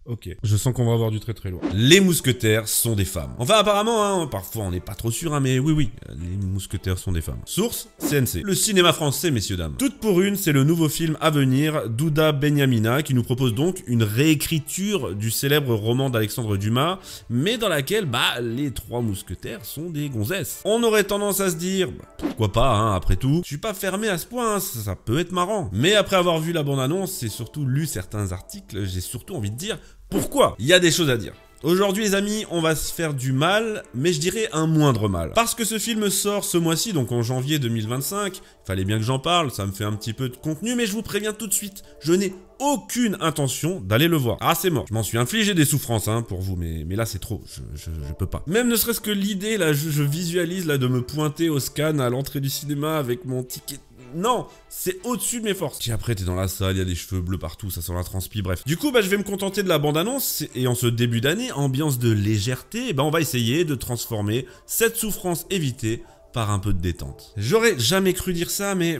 Ok, je sens qu'on va avoir du très très lourd. Les mousquetaires sont des femmes. Enfin apparemment, hein, parfois on n'est pas trop sûr, hein, mais oui, les mousquetaires sont des femmes. Source, CNC. Le cinéma français, messieurs dames. Toutes pour une, c'est le nouveau film à venir d'Ouda Benyamina qui nous propose donc une réécriture du célèbre roman d'Alexandre Dumas, mais dans laquelle, les trois mousquetaires sont des gonzesses. On aurait tendance à se dire, pourquoi pas, hein, après tout. Je suis pas fermé à ce point, hein, ça peut être marrant. Mais après avoir vu la bande-annonce et surtout lu certains articles, j'ai surtout envie de dire, pourquoi? Il y a des choses à dire. Aujourd'hui les amis, on va se faire du mal, mais je dirais un moindre mal. Parce que ce film sort ce mois-ci, donc en janvier 2025, fallait bien que j'en parle, ça me fait un petit peu de contenu, mais je vous préviens tout de suite, je n'ai aucune intention d'aller le voir. Ah c'est mort, je m'en suis infligé des souffrances hein, pour vous, mais là c'est trop, je peux pas. Même ne serait-ce que l'idée, là, je visualise là de me pointer au scan à l'entrée du cinéma avec mon ticket. Non, c'est au-dessus de mes forces. Puis après, t'es dans la salle, il y a des cheveux bleus partout, ça sent la transpi, bref. Du coup, je vais me contenter de la bande-annonce, et en ce début d'année, ambiance de légèreté, on va essayer de transformer cette souffrance évitée par un peu de détente. J'aurais jamais cru dire ça, mais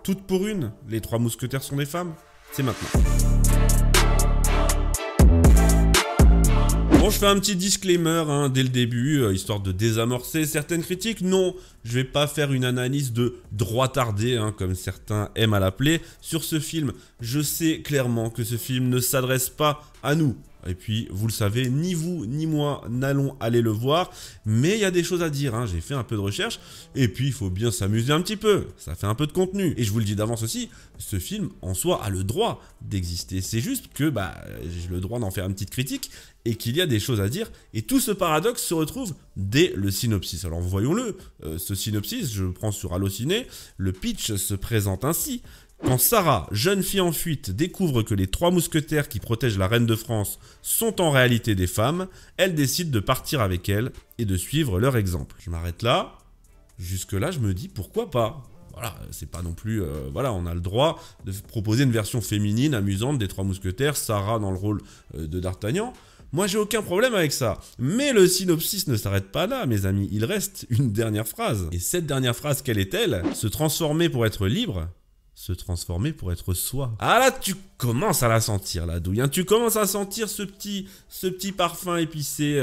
toutes pour une, les trois mousquetaires sont des femmes, c'est maintenant. Bon, je fais un petit disclaimer hein, dès le début, histoire de désamorcer certaines critiques. Non, je vais pas faire une analyse de droitardé, hein, comme certains aiment à l'appeler, sur ce film. Je sais clairement que ce film ne s'adresse pas à nous. Et puis, vous le savez, ni vous ni moi n'allons aller le voir, mais il y a des choses à dire, hein. J'ai fait un peu de recherche, et puis il faut bien s'amuser un petit peu, ça fait un peu de contenu. Et je vous le dis d'avance aussi, ce film en soi a le droit d'exister, c'est juste que j'ai le droit d'en faire une petite critique, et qu'il y a des choses à dire, et tout ce paradoxe se retrouve dès le synopsis. Alors voyons-le, ce synopsis, je le prends sur Allociné, le pitch se présente ainsi. Quand Sarah, jeune fille en fuite, découvre que les trois mousquetaires qui protègent la reine de France sont en réalité des femmes, elle décide de partir avec elle et de suivre leur exemple. Je m'arrête là. Jusque-là, je me dis pourquoi pas. Voilà, c'est pas non plus... on a le droit de proposer une version féminine amusante des trois mousquetaires, Sarah dans le rôle de D'Artagnan. Moi, j'ai aucun problème avec ça. Mais le synopsis ne s'arrête pas là, mes amis. Il reste une dernière phrase. Et cette dernière phrase, quelle est-elle? Se transformer pour être libre, se transformer pour être soi. Ah là, tu commences à la sentir, la douille. Hein. Tu commences à sentir ce petit parfum épicé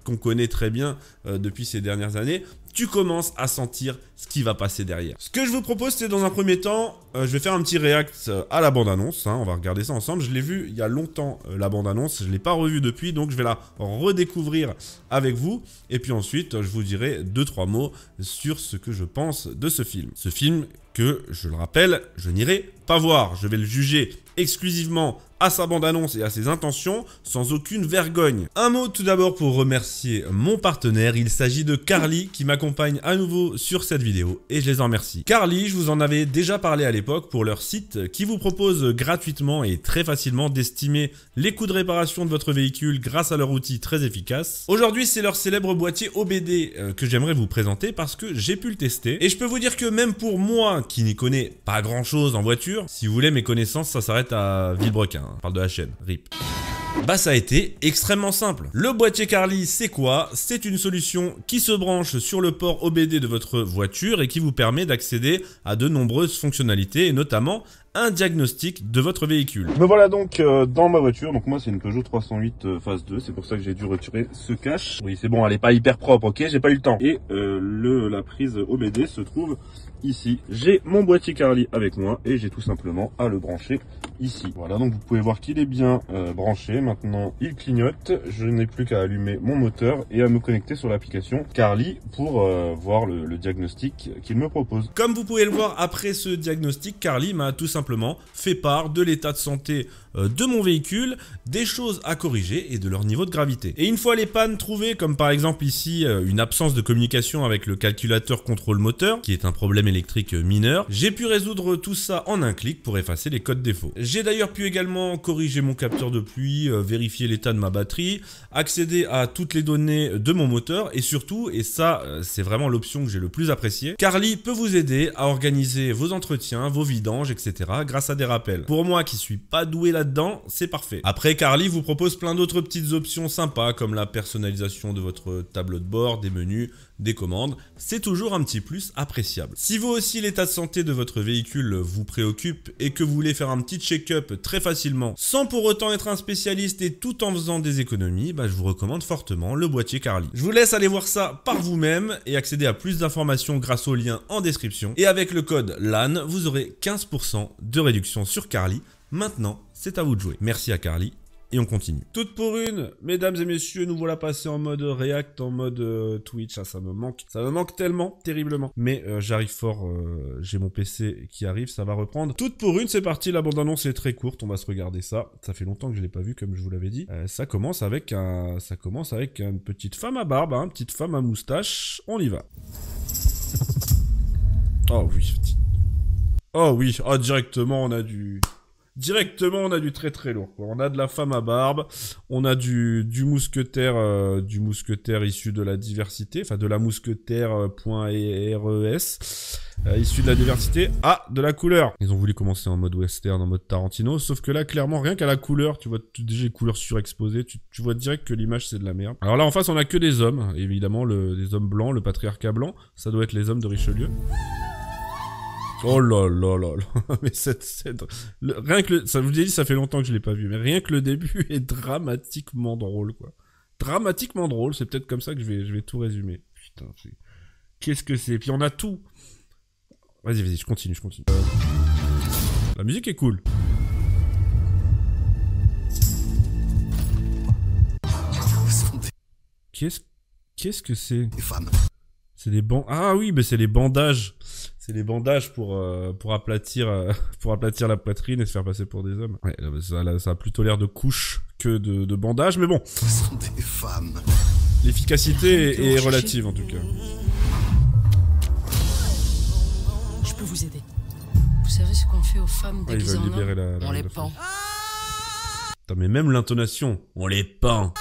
qu'on connaît très bien depuis ces dernières années. Tu commences à sentir ce qui va passer derrière. Ce que je vous propose, c'est dans un premier temps, je vais faire un petit react à la bande-annonce. Hein, on va regarder ça ensemble. Je l'ai vu il y a longtemps, la bande-annonce. Je ne l'ai pas revue depuis, donc je vais la redécouvrir avec vous. Et puis ensuite, je vous dirai 2-3 mots sur ce que je pense de ce film. Ce film que, je le rappelle, je n'irai pas voir. Je vais le juger exclusivement à sa bande-annonce et à ses intentions, sans aucune vergogne. Un mot tout d'abord pour remercier mon partenaire, il s'agit de Carly qui m'accompagne à nouveau sur cette vidéo et je les en remercie. Carly, je vous en avais déjà parlé à l'époque pour leur site qui vous propose gratuitement et très facilement d'estimer les coûts de réparation de votre véhicule grâce à leur outil très efficace. Aujourd'hui, c'est leur célèbre boîtier OBD que j'aimerais vous présenter parce que j'ai pu le tester et je peux vous dire que même pour moi qui n'y connais pas grand chose en voiture, si vous voulez mes connaissances, ça s'arrête à Villebrequin. On parle de la chaîne, RIP. Ça a été extrêmement simple. Le boîtier Carly, c'est quoi? C'est une solution qui se branche sur le port OBD de votre voiture et qui vous permet d'accéder à de nombreuses fonctionnalités et notamment un diagnostic de votre véhicule. Me voilà donc dans ma voiture, donc moi c'est une Peugeot 308 phase 2, c'est pour ça que j'ai dû retirer ce cache. Oui c'est bon, elle est pas hyper propre, ok, j'ai pas eu le temps. Et la prise OBD se trouve ici. J'ai mon boîtier Carly avec moi et j'ai tout simplement à le brancher ici. Voilà, donc vous pouvez voir qu'il est bien branché. Maintenant il clignote, je n'ai plus qu'à allumer mon moteur et à me connecter sur l'application Carly pour voir le diagnostic qu'il me propose. Comme vous pouvez le voir, après ce diagnostic, Carly m'a tout simplement fait part de l'état de santé de mon véhicule, des choses à corriger et de leur niveau de gravité. Et une fois les pannes trouvées, comme par exemple ici une absence de communication avec le calculateur contrôle moteur, qui est un problème électrique mineur, j'ai pu résoudre tout ça en un clic pour effacer les codes défauts. J'ai d'ailleurs pu également corriger mon capteur de pluie, vérifier l'état de ma batterie, accéder à toutes les données de mon moteur et surtout, et ça c'est vraiment l'option que j'ai le plus appréciée, Carly peut vous aider à organiser vos entretiens, vos vidanges, etc. grâce à des rappels. Pour moi qui suis pas doué là-dedans, c'est parfait. Après, Carly vous propose plein d'autres petites options sympas comme la personnalisation de votre tableau de bord, des menus, des commandes, c'est toujours un petit plus appréciable. Si vous aussi l'état de santé de votre véhicule vous préoccupe et que vous voulez faire un petit check-up très facilement, sans pour autant être un spécialiste et tout en faisant des économies, je vous recommande fortement le boîtier Carli. Je vous laisse aller voir ça par vous-même et accéder à plus d'informations grâce au lien en description. Et avec le code LAN, vous aurez 15% de réduction sur Carli. Maintenant, c'est à vous de jouer. Merci à Carli. Et on continue. Toute pour une, mesdames et messieurs, nous voilà passés en mode React, en mode Twitch. Ah, ça me manque tellement, terriblement. Mais j'arrive fort, j'ai mon PC qui arrive, ça va reprendre. Toute pour une, c'est parti, la bande-annonce est très courte, on va se regarder ça. Ça fait longtemps que je l'ai pas vu, comme je vous l'avais dit. Ça commence avec une petite femme à barbe, une petite femme à moustache. On y va. Oh oui. Oh oui, directement on a du très très lourd, quoi. On a de la femme à barbe, on a du mousquetaire issu de la diversité, enfin de la mousquetaire.res, issu de la diversité. Ah, de la couleur. Ils ont voulu commencer en mode western, en mode Tarantino, sauf que là, clairement, rien qu'à la couleur, tu vois déjà les couleurs surexposées, tu vois direct que l'image c'est de la merde. Alors là, en face, on a que des hommes, évidemment, des hommes blancs, le patriarcat blanc, ça doit être les hommes de Richelieu. Oh là là là là, mais rien que ça vous l'ai dit, ça fait longtemps que je l'ai pas vu, mais rien que le début est dramatiquement drôle, quoi. Dramatiquement drôle, c'est peut-être comme ça que je vais tout résumer. Putain, qu'est-ce que c'est? Puis on a tout. Vas-y, je continue. La musique est cool. Qu'est-ce que c'est? C'est des ah oui, mais c'est les bandages. C'est les bandages pour aplatir la poitrine et se faire passer pour des hommes. Ouais, ça a plutôt l'air de couches que de bandages, mais bon. Ce sont des femmes. L'efficacité est relative en tout cas. Je peux vous aider. Vous savez ce qu'on fait aux femmes déguisées en hommes? On les pend. Putain, mais même l'intonation, on les pend.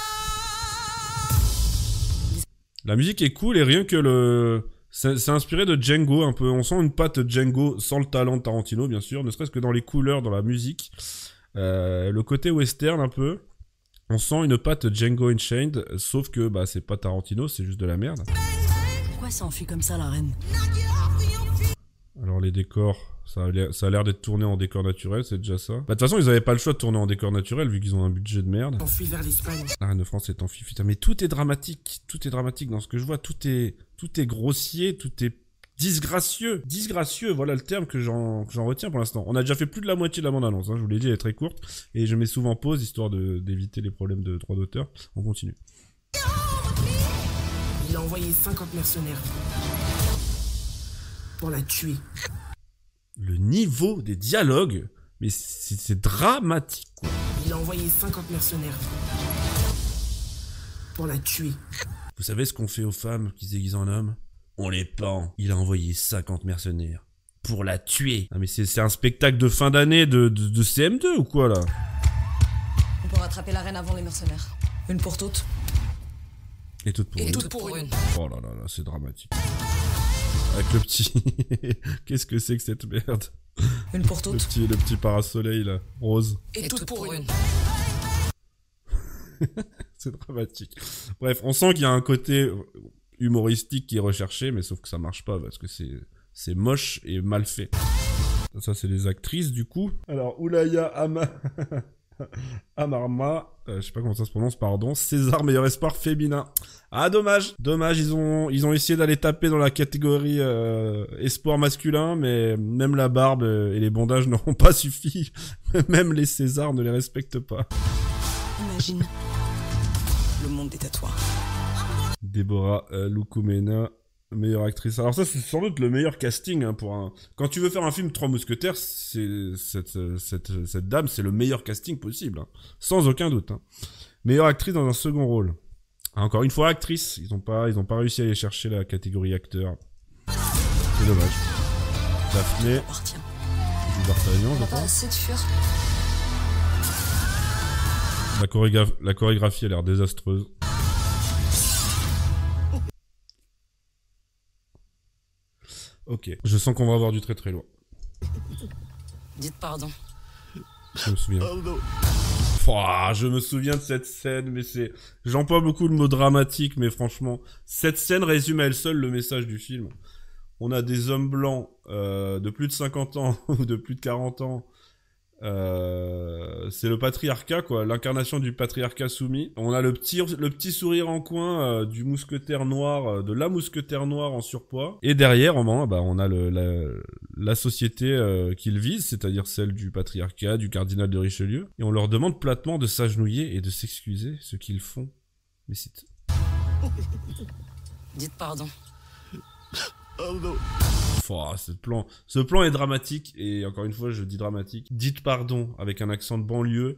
La musique est cool et rien que c'est inspiré de Django un peu. On sent une patte Django sans le talent de Tarantino bien sûr, ne serait-ce que dans les couleurs, dans la musique. Le côté western un peu. On sent une patte Django Unchained, sauf que c'est pas Tarantino, c'est juste de la merde. Pourquoi ça enfuit comme ça la reine? Alors les décors, ça a l'air d'être tourné en décor naturel, c'est déjà ça. De toute façon, ils avaient pas le choix de tourner en décor naturel vu qu'ils ont un budget de merde. On fuit vers l'Espagne. La Reine de France est enfui. Putain, mais tout est dramatique dans ce que je vois. Tout est grossier, tout est disgracieux. Disgracieux, voilà le terme que j'en retiens pour l'instant. On a déjà fait plus de la moitié de la bande-annonce, je vous l'ai dit, elle est très courte. Et je mets souvent pause, histoire d'éviter les problèmes de droit d'auteur. On continue. Il a envoyé 50 mercenaires pour la tuer. Le niveau des dialogues, mais c'est dramatique, quoi. Il a envoyé 50 mercenaires pour la tuer. Vous savez ce qu'on fait aux femmes qui se déguisent en hommes? On les pend. Il a envoyé 50 mercenaires pour la tuer. Ah mais c'est un spectacle de fin d'année de CM2 ou quoi là? On peut rattraper la reine avant les mercenaires. Une pour toutes. Et toutes pour une. Et toutes pour une. Oh là là là, c'est dramatique. Avec le petit... Qu'est-ce que c'est que cette merde? Une pour toutes. Le petit parasoleil là, rose. Et toutes pour une. C'est dramatique. Bref, on sent qu'il y a un côté humoristique qui est recherché, mais sauf que ça marche pas parce que c'est moche et mal fait. Ça c'est les actrices du coup. Alors, Oulaya Amarma, je sais pas comment ça se prononce, pardon. César, meilleur espoir féminin. Ah, dommage. Dommage, ils ont essayé d'aller taper dans la catégorie espoir masculin, mais même la barbe et les bandages n'auront pas suffi. Même les Césars ne les respectent pas. Imagine. Le monde est à toi. Déborah Lukumena, meilleure actrice. Alors ça, c'est sans doute le meilleur casting pour un... Quand tu veux faire un film 3 mousquetaires, cette dame, c'est le meilleur casting possible. Sans aucun doute. Meilleure actrice dans un second rôle. Encore une fois, actrice. Ils ont pas réussi à aller chercher la catégorie acteur. C'est dommage. Daphné. Joue D'Artagnan, je pense. Assez de fuir. La chorégraphie a l'air désastreuse. Ok, je sens qu'on va avoir du très très lourd. Dites pardon. Je me souviens. Pouah, je me souviens de cette scène, mais c'est... J'emploie beaucoup le mot dramatique, mais franchement, cette scène résume à elle seule le message du film. On a des hommes blancs de plus de 50 ans ou de plus de 40 ans. C'est le patriarcat, quoi, l'incarnation du patriarcat soumis. On a le petit sourire en coin du mousquetaire noir, de la mousquetaire noire en surpoids. Et derrière, on a la société qu'ils visent, c'est-à-dire celle du patriarcat, du cardinal de Richelieu. Et on leur demande platement de s'agenouiller et de s'excuser, ce qu'ils font. Mais c'est... Dites pardon. Oh, ce plan est dramatique, et encore une fois je dis dramatique. Dites pardon avec un accent de banlieue.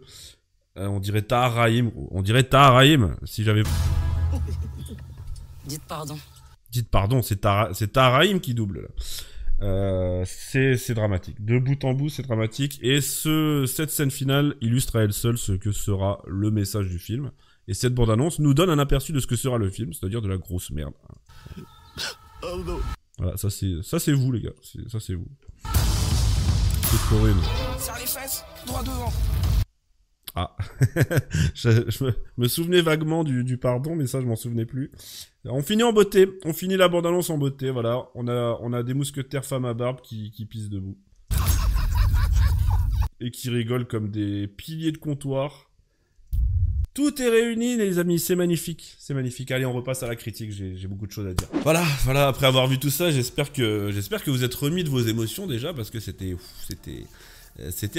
On dirait Taharaïm. On dirait Taharaïm si j'avais... Dites pardon. Dites pardon, c'est Taharaïm qui double là. C'est dramatique. De bout en bout, c'est dramatique. Et cette scène finale illustre à elle seule ce que sera le message du film. Et cette bande-annonce nous donne un aperçu de ce que sera le film, c'est-à-dire de la grosse merde. Voilà, ça c'est vous les gars, ça c'est vous. C'est horrible. Serre les fesses, droit devant. Ah, je me souvenais vaguement du pardon, mais ça je m'en souvenais plus. On finit en beauté, on finit la bande-annonce en beauté, voilà. On a des mousquetaires femmes à barbe qui pissent debout. Et qui rigolent comme des piliers de comptoir. Tout est réuni les amis, c'est magnifique, c'est magnifique. Allez, on repasse à la critique, j'ai beaucoup de choses à dire. Voilà, après avoir vu tout ça, j'espère que vous êtes remis de vos émotions déjà, parce que c'était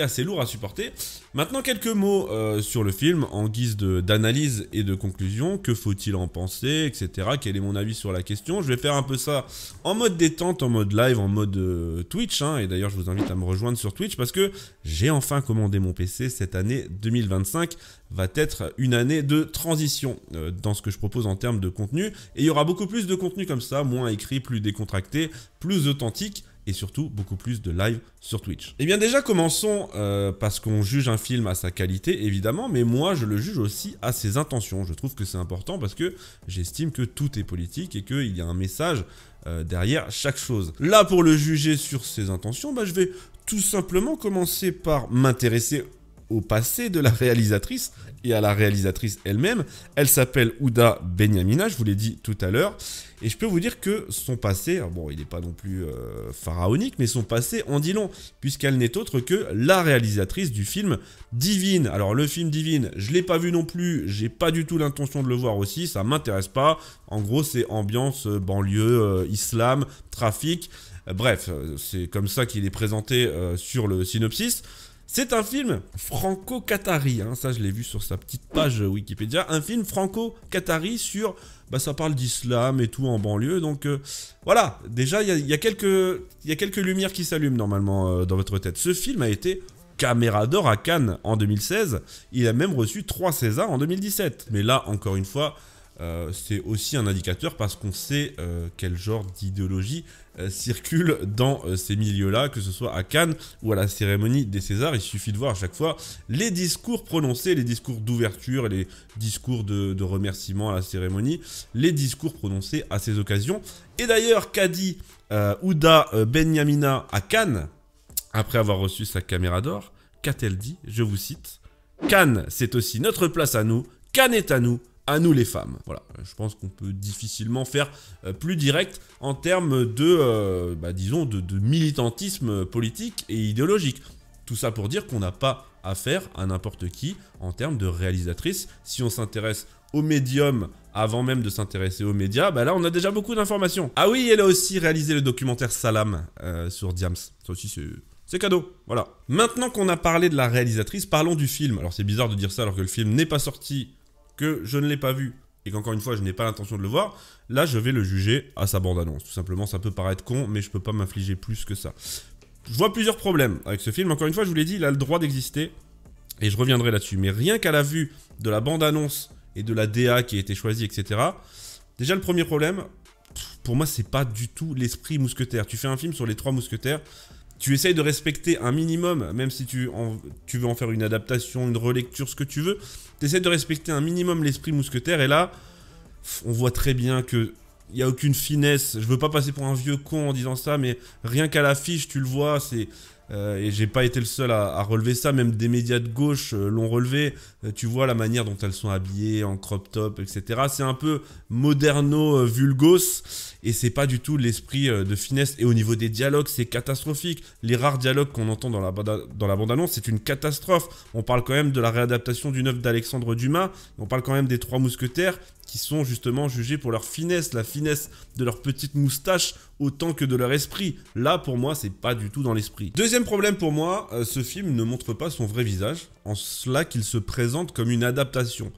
assez lourd à supporter. Maintenant, quelques mots sur le film, en guise d'analyse et de conclusion. Que faut-il en penser, etc. Quel est mon avis sur la question? Je vais faire un peu ça en mode détente, en mode live, en mode Twitch. Et d'ailleurs, je vous invite à me rejoindre sur Twitch parce que j'ai enfin commandé mon PC. Cette année 2025 va être une année de transition dans ce que je propose en termes de contenu. Et il y aura beaucoup plus de contenu comme ça, moins écrit, plus décontracté, plus authentique. Et surtout, beaucoup plus de live sur Twitch. Eh bien déjà, commençons parce qu'on juge un film à sa qualité, évidemment, mais moi, je le juge aussi à ses intentions. Je trouve que c'est important parce que j'estime que tout est politique et qu'il y a un message derrière chaque chose. Là, pour le juger sur ses intentions, je vais tout simplement commencer par m'intéresser au passé de la réalisatrice et à la réalisatrice elle-même. Elle s'appelle Houda Benyamina, je vous l'ai dit tout à l'heure. Et je peux vous dire que son passé, bon, il n'est pas non plus pharaonique, mais son passé en dit long, puisqu'elle n'est autre que la réalisatrice du film Divine. Alors le film Divine, je ne l'ai pas vu non plus, j'ai pas du tout l'intention de le voir aussi, ça m'intéresse pas. En gros, c'est ambiance banlieue, islam, trafic, bref, c'est comme ça qu'il est présenté sur le synopsis. C'est un film franco-qatari, ça je l'ai vu sur sa petite page Wikipédia, un film franco-qatari sur, ça parle d'islam et tout en banlieue, donc voilà, déjà il y a quelques lumières qui s'allument normalement dans votre tête. Ce film a été Caméra d'or à Cannes en 2016, il a même reçu 3 Césars en 2017, mais là encore une fois, c'est aussi un indicateur parce qu'on sait quel genre d'idéologie circule dans ces milieux-là, que ce soit à Cannes ou à la cérémonie des Césars. Il suffit de voir à chaque fois les discours prononcés, les discours d'ouverture et les discours de remerciement à la cérémonie, les discours prononcés à ces occasions. Et d'ailleurs, qu'a dit Houda Benyamina à Cannes, après avoir reçu sa Caméra d'or? Qu'a-t-elle dit? Je vous cite. « Cannes, c'est aussi notre place à nous. Cannes est à nous les femmes. » Voilà, je pense qu'on peut difficilement faire plus direct en termes de, disons, de militantisme politique et idéologique. Tout ça pour dire qu'on n'a pas affaire à n'importe qui en termes de réalisatrice. Si on s'intéresse au médium avant même de s'intéresser aux médias, là on a déjà beaucoup d'informations. Ah oui, elle a aussi réalisé le documentaire Salam sur Diams. Ça aussi c'est cadeau, voilà. Maintenant qu'on a parlé de la réalisatrice, parlons du film. Alors c'est bizarre de dire ça alors que le film n'est pas sorti, que je ne l'ai pas vu et qu'encore une fois je n'ai pas l'intention de le voir. Là je vais le juger à sa bande-annonce. Tout simplement, ça peut paraître con, mais je peux pas m'infliger plus que ça. Je vois plusieurs problèmes avec ce film. Encore une fois, je vous l'ai dit, il a le droit d'exister et je reviendrai là-dessus. Mais rien qu'à la vue de la bande-annonce et de la DA qui a été choisie, etc. Déjà le premier problème, pour moi c'est pas du tout l'esprit mousquetaire. Tu fais un film sur les 3 mousquetaires, tu essayes de respecter un minimum, même si tu veux en faire une adaptation, une relecture, ce que tu veux, tu essaies de respecter un minimum l'esprit mousquetaire, et là, on voit très bien que il n'y a aucune finesse. Je veux pas passer pour un vieux con en disant ça, mais rien qu'à l'affiche, tu le vois, c'est et j'ai pas été le seul à relever ça, même des médias de gauche l'ont relevé. Tu vois la manière dont elles sont habillées, en crop top, etc. C'est un peu moderno vulgos, et c'est pas du tout l'esprit de finesse. Et au niveau des dialogues, c'est catastrophique. Les rares dialogues qu'on entend dans la bande-annonce, c'est une catastrophe. On parle quand même de la réadaptation d'une œuvre d'Alexandre Dumas, on parle quand même des Trois Mousquetaires, qui sont justement jugés pour leur finesse, la finesse de leur petite moustache autant que de leur esprit. Là, pour moi, c'est pas du tout dans l'esprit. Deuxième problème pour moi, ce film ne montre pas son vrai visage, en cela qu'il se présente comme une adaptation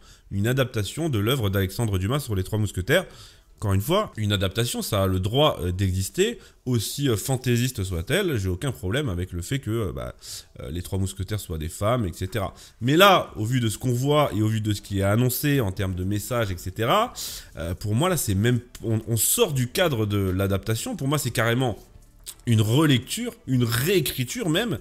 de l'œuvre d'Alexandre Dumas sur les Trois Mousquetaires. Encore une fois, une adaptation, ça a le droit d'exister, aussi fantaisiste soit-elle. J'ai aucun problème avec le fait que les Trois Mousquetaires soient des femmes, etc. Mais là, au vu de ce qu'on voit et au vu de ce qui est annoncé en termes de messages, etc., pour moi, là, c'est même... On sort du cadre de l'adaptation. Pour moi, c'est carrément une relecture, une réécriture même,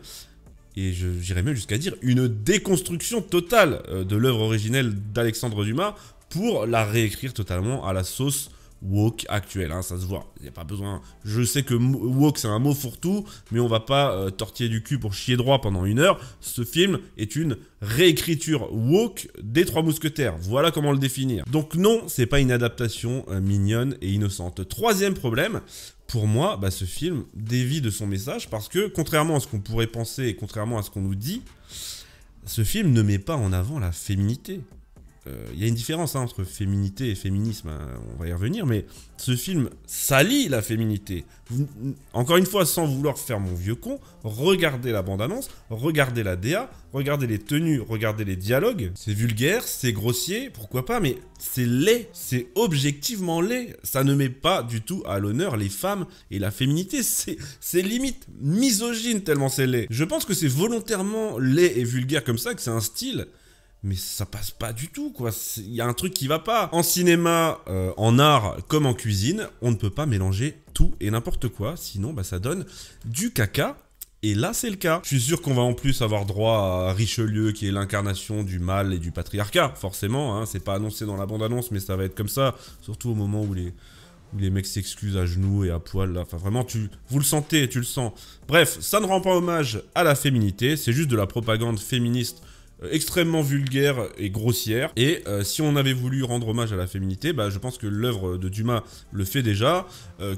et j'irais même jusqu'à dire une déconstruction totale de l'œuvre originelle d'Alexandre Dumas pour la réécrire totalement à la sauce woke actuel, hein, ça se voit, il n'y a pas besoin, je sais que woke c'est un mot fourre-tout, mais on va pas tortiller du cul pour chier droit pendant 1 heure. Ce film est une réécriture woke des Trois Mousquetaires, voilà comment le définir. Donc non, c'est pas une adaptation mignonne et innocente. Troisième problème, pour moi, ce film dévie de son message, parce que contrairement à ce qu'on pourrait penser et contrairement à ce qu'on nous dit, ce film ne met pas en avant la féminité. Il y a une différence entre féminité et féminisme, hein, on va y revenir, mais ce film salit la féminité. Encore une fois, sans vouloir faire mon vieux con, regardez la bande-annonce, regardez la DA, regardez les tenues, regardez les dialogues. C'est vulgaire, c'est grossier, pourquoi pas, mais c'est laid, c'est objectivement laid. Ça ne met pas du tout à l'honneur les femmes et la féminité, c'est limite misogyne tellement c'est laid. Je pense que c'est volontairement laid et vulgaire comme ça, que c'est un style, mais ça passe pas du tout, quoi. Il y a un truc qui va pas. En cinéma, en art, comme en cuisine, on ne peut pas mélanger tout et n'importe quoi, sinon ça donne du caca. Et là, c'est le cas. Je suis sûr qu'on va en plus avoir droit à Richelieu, qui est l'incarnation du mal et du patriarcat, forcément. Hein. C'est pas annoncé dans la bande-annonce, mais ça va être comme ça, surtout au moment où les mecs s'excusent à genoux et à poil, là. Enfin, vraiment, vous le sentez, tu le sens. Bref, ça ne rend pas hommage à la féminité, c'est juste de la propagande féministe extrêmement vulgaire et grossière. Et si on avait voulu rendre hommage à la féminité, je pense que l'œuvre de Dumas le fait déjà,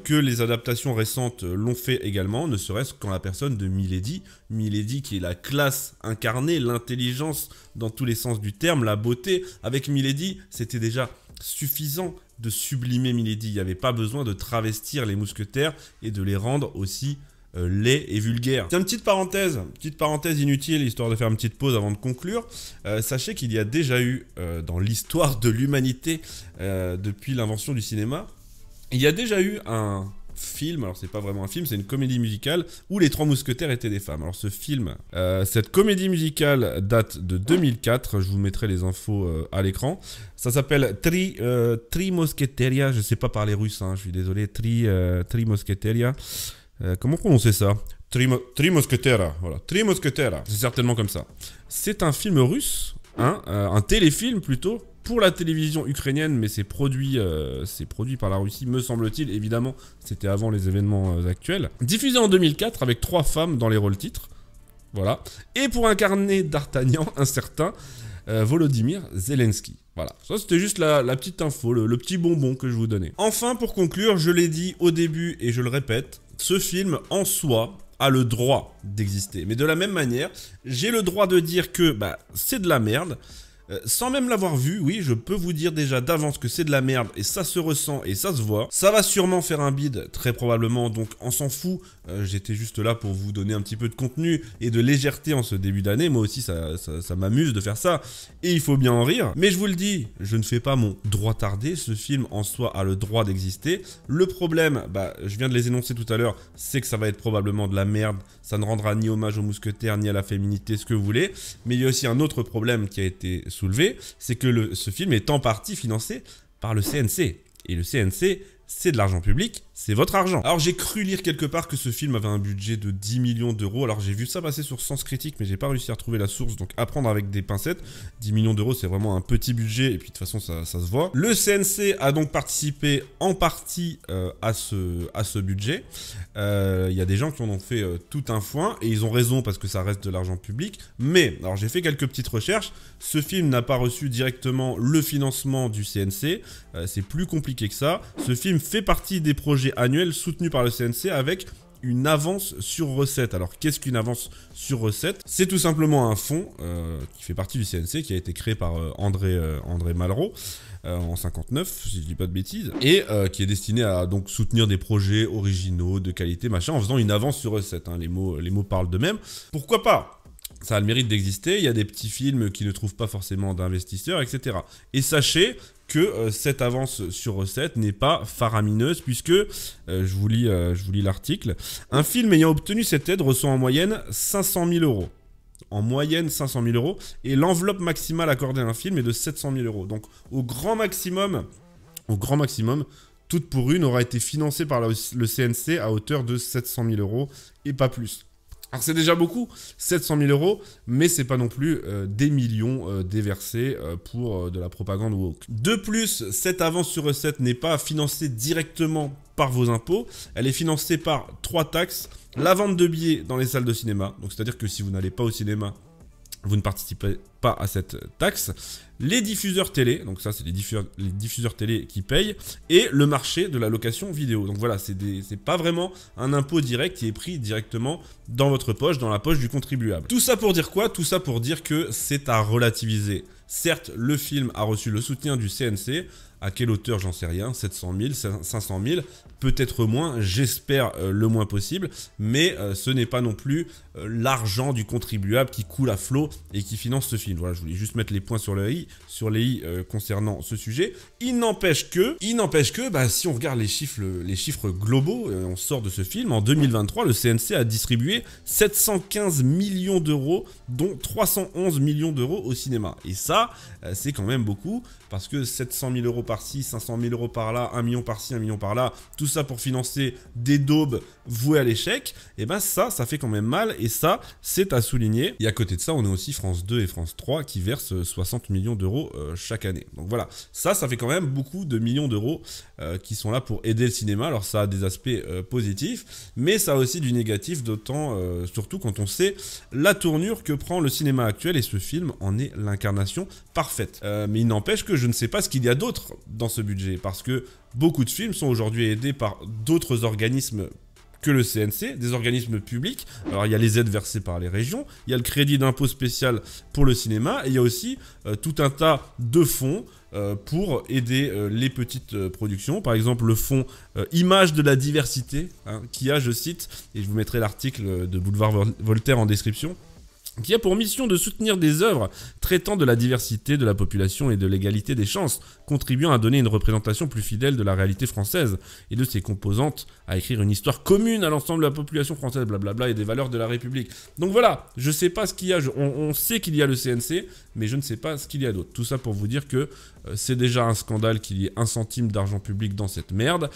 que les adaptations récentes l'ont fait également, ne serait-ce qu'en la personne de Milady. Milady qui est la classe incarnée, l'intelligence dans tous les sens du terme, la beauté. Avec Milady, c'était déjà suffisant de sublimer Milady. Il n'y avait pas besoin de travestir les mousquetaires et de les rendre aussi laid et vulgaire. Tiens, petite parenthèse inutile, histoire de faire une petite pause avant de conclure. Sachez qu'il y a déjà eu, dans l'histoire de l'humanité, depuis l'invention du cinéma, il y a déjà eu un film, alors c'est pas vraiment un film, c'est une comédie musicale, où les Trois Mousquetaires étaient des femmes. Alors ce film, cette comédie musicale date de 2004, je vous mettrai les infos à l'écran. Ça s'appelle Tri Moschetteria, je sais pas parler russe, hein, je suis désolé, Tri Moschetteria. Comment prononcer ça? Tri Moschetteria, voilà. Tri Moschetteria, c'est certainement comme ça. C'est un film russe, hein, un téléfilm plutôt, pour la télévision ukrainienne, mais c'est produit par la Russie, me semble-t-il. Évidemment, c'était avant les événements actuels. Diffusé en 2004 avec 3 femmes dans les rôles titres. Voilà. Et pour incarner D'Artagnan, un certain Volodymyr Zelensky. Voilà, ça c'était juste la petite info, le petit bonbon que je vous donnais. Enfin, pour conclure, je l'ai dit au début et je le répète, ce film en soi a le droit d'exister. Mais de la même manière, j'ai le droit de dire que c'est de la merde. Sans même l'avoir vu, oui, je peux vous dire déjà d'avance que c'est de la merde et ça se ressent et ça se voit. Ça va sûrement faire un bide, très probablement, donc on s'en fout. J'étais juste là pour vous donner un petit peu de contenu et de légèreté en ce début d'année. Moi aussi, ça m'amuse de faire ça et il faut bien en rire. Mais je vous le dis, je ne fais pas mon droit tardé. Ce film en soi a le droit d'exister. Le problème, je viens de les énoncer tout à l'heure, c'est que ça va être probablement de la merde. Ça ne rendra ni hommage aux mousquetaires, ni à la féminité, ce que vous voulez. Mais il y a aussi un autre problème qui a été soulevé, c'est que ce film est en partie financé par le CNC. Et le CNC, c'est de l'argent public c'est votre argent. Alors j'ai cru lire quelque part que ce film avait un budget de 10 millions d'euros. Alors j'ai vu ça passer sur Sens Critique, mais j'ai pas réussi à retrouver la source, donc à prendre avec des pincettes. 10 millions d'euros, c'est vraiment un petit budget, et puis de toute façon ça se voit. Le CNC a donc participé en partie à ce budget. Il y a des gens qui en ont fait tout un foin, et ils ont raison parce que ça reste de l'argent public. Mais, alors j'ai fait quelques petites recherches, ce film n'a pas reçu directement le financement du CNC, c'est plus compliqué que ça. Ce film fait partie des projets annuels soutenus par le CNC avec une avance sur recette. Alors qu'est-ce qu'une avance sur recette? C'est tout simplement un fonds qui fait partie du CNC, qui a été créé par André Malraux en 59, si je dis pas de bêtises, et qui est destiné à donc soutenir des projets originaux, de qualité, machin, en faisant une avance sur recette. Hein. Les mots parlent d'eux-mêmes. Pourquoi pas? Ça a le mérite d'exister, il y a des petits films qui ne trouvent pas forcément d'investisseurs, etc. Et sachez que cette avance sur recette n'est pas faramineuse, puisque, je vous lis l'article, un film ayant obtenu cette aide reçoit en moyenne 500 000 euros. En moyenne 500 000 euros, et l'enveloppe maximale accordée à un film est de 700 000 euros. Donc au grand maximum, Toute pour une aura été financée par le CNC à hauteur de 700 000 euros, et pas plus. Alors c'est déjà beaucoup, 700 000 euros, mais c'est pas non plus des millions déversés pour de la propagande woke. De plus, cette avance sur recette n'est pas financée directement par vos impôts, elle est financée par 3 taxes. La vente de billets dans les salles de cinéma, donc c'est-à-dire que si vous n'allez pas au cinéma, vous ne participez pas à cette taxe. Les diffuseurs télé, donc ça c'est les diffuseurs télé qui payent, et le marché de la location vidéo. Donc voilà, c'est pas vraiment un impôt direct qui est pris directement dans votre poche, dans la poche du contribuable. Tout ça pour dire quoi? Tout ça pour dire que c'est à relativiser. Certes, le film a reçu le soutien du CNC. À quelle hauteur, j'en sais rien, 700 000, 500 000, peut-être moins, j'espère le moins possible, mais ce n'est pas non plus l'argent du contribuable qui coule à flot et qui finance ce film. Voilà, je voulais juste mettre les points sur les i concernant ce sujet. Il n'empêche que, si on regarde les chiffres globaux, on sort de ce film, en 2023, le CNC a distribué 715 millions d'euros, dont 311 millions d'euros au cinéma. Et ça, c'est quand même beaucoup, parce que 700 000 euros par-ci, 500 000 euros par-là, 1 million par-ci, 1 million par-là, tout ça pour financer des daubes vouées à l'échec, et ben ça fait quand même mal, et ça, c'est à souligner. Et à côté de ça, on a aussi France 2 et France 3 qui versent 60 millions d'euros chaque année. Donc voilà, ça fait quand même beaucoup de millions d'euros qui sont là pour aider le cinéma. Alors ça a des aspects positifs, mais ça a aussi du négatif, d'autant, surtout quand on sait la tournure que prend le cinéma actuel, et ce film en est l'incarnation parfaite. Mais il n'empêche que je ne sais pas ce qu'il y a d'autre dans ce budget, parce que beaucoup de films sont aujourd'hui aidés par d'autres organismes que le CNC, des organismes publics. Alors il y a les aides versées par les régions, il y a le crédit d'impôt spécial pour le cinéma, et il y a aussi tout un tas de fonds pour aider les petites productions. Par exemple le fonds Image de la diversité, qui a, je cite, et je vous mettrai l'article de Boulevard Voltaire en description, qui a pour mission de soutenir des œuvres traitant de la diversité de la population et de l'égalité des chances, contribuant à donner une représentation plus fidèle de la réalité française et de ses composantes, à écrire une histoire commune à l'ensemble de la population française, blablabla, et des valeurs de la République. Donc voilà, je sais pas ce qu'il y a, on sait qu'il y a le CNC, mais je ne sais pas ce qu'il y a d'autre. Tout ça pour vous dire que c'est déjà un scandale qu'il y ait 1 centime d'argent public dans cette merde,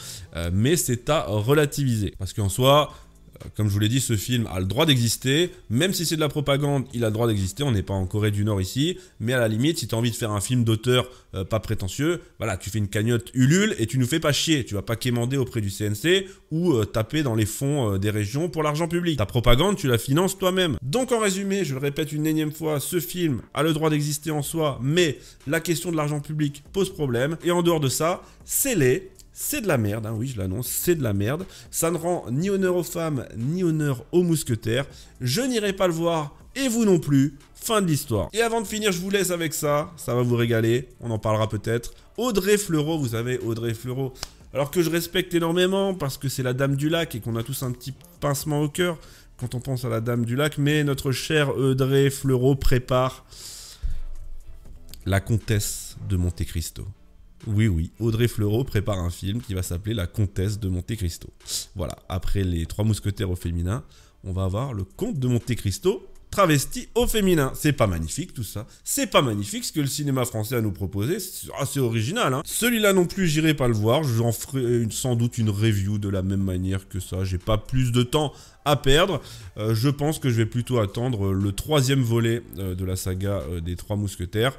mais c'est à relativiser. Parce qu'en soi, comme je vous l'ai dit, ce film a le droit d'exister, même si c'est de la propagande, il a le droit d'exister, on n'est pas en Corée du Nord ici, mais à la limite, si tu as envie de faire un film d'auteur pas prétentieux, voilà, tu fais une cagnotte Ulule et tu nous fais pas chier, tu vas pas quémander auprès du CNC ou taper dans les fonds des régions pour l'argent public. Ta propagande, tu la finances toi-même. Donc en résumé, je le répète une énième fois, ce film a le droit d'exister en soi, mais la question de l'argent public pose problème, et en dehors de ça, c'est de la merde, oui je l'annonce, c'est de la merde. Ça ne rend ni honneur aux femmes, ni honneur aux mousquetaires. Je n'irai pas le voir, et vous non plus. Fin de l'histoire. Et avant de finir, je vous laisse avec ça va vous régaler, on en parlera peut-être. Audrey Fleurot, vous savez, Audrey Fleurot, alors que je respecte énormément, parce que c'est la Dame du Lac, et qu'on a tous un petit pincement au cœur quand on pense à la Dame du Lac, mais notre chère Audrey Fleurot prépare La Comtesse de Monte Cristo. Oui, Audrey Fleurot prépare un film qui va s'appeler La Comtesse de Monte Cristo. Voilà, après les 3 mousquetaires au féminin, on va avoir le comte de Monte Cristo travestis au féminin. C'est pas magnifique tout ça, c'est pas magnifique ce que le cinéma français a nous proposer, c'est assez original. Hein. Celui-là non plus, j'irai pas le voir, j'en ferai sans doute une review de la même manière que ça, j'ai pas plus de temps à perdre. Je pense que je vais plutôt attendre le 3e volet de la saga des 3 mousquetaires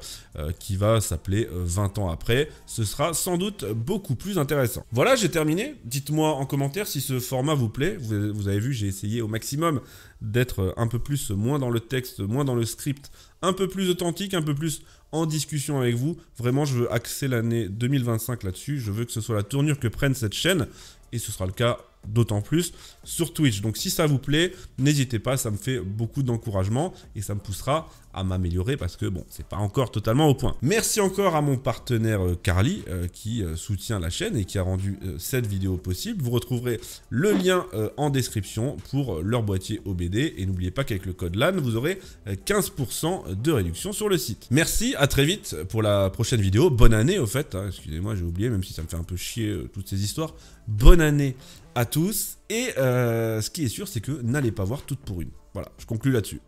qui va s'appeler 20 ans après. Ce sera sans doute beaucoup plus intéressant. Voilà, j'ai terminé. Dites-moi en commentaire si ce format vous plaît. Vous avez vu, j'ai essayé au maximum d'être un peu plus, moins dans le texte, moins dans le script, un peu plus authentique, un peu plus en discussion avec vous. Vraiment, je veux axer l'année 2025 là-dessus. Je veux que ce soit la tournure que prenne cette chaîne. Et ce sera le cas d'autant plus sur Twitch. Donc si ça vous plaît, n'hésitez pas, ça me fait beaucoup d'encouragement et ça me poussera à m'améliorer parce que bon, c'est pas encore totalement au point. Merci encore à mon partenaire Carly qui soutient la chaîne et qui a rendu cette vidéo possible. Vous retrouverez le lien en description pour leur boîtier OBD et n'oubliez pas qu'avec le code LAN, vous aurez 15% de réduction sur le site. Merci, à très vite pour la prochaine vidéo. Bonne année au fait, hein, excusez-moi, j'ai oublié, même si ça me fait un peu chier toutes ces histoires. Bonne année à tous et ce qui est sûr, c'est que n'allez pas voir Toutes pour une. Voilà, je conclue là-dessus.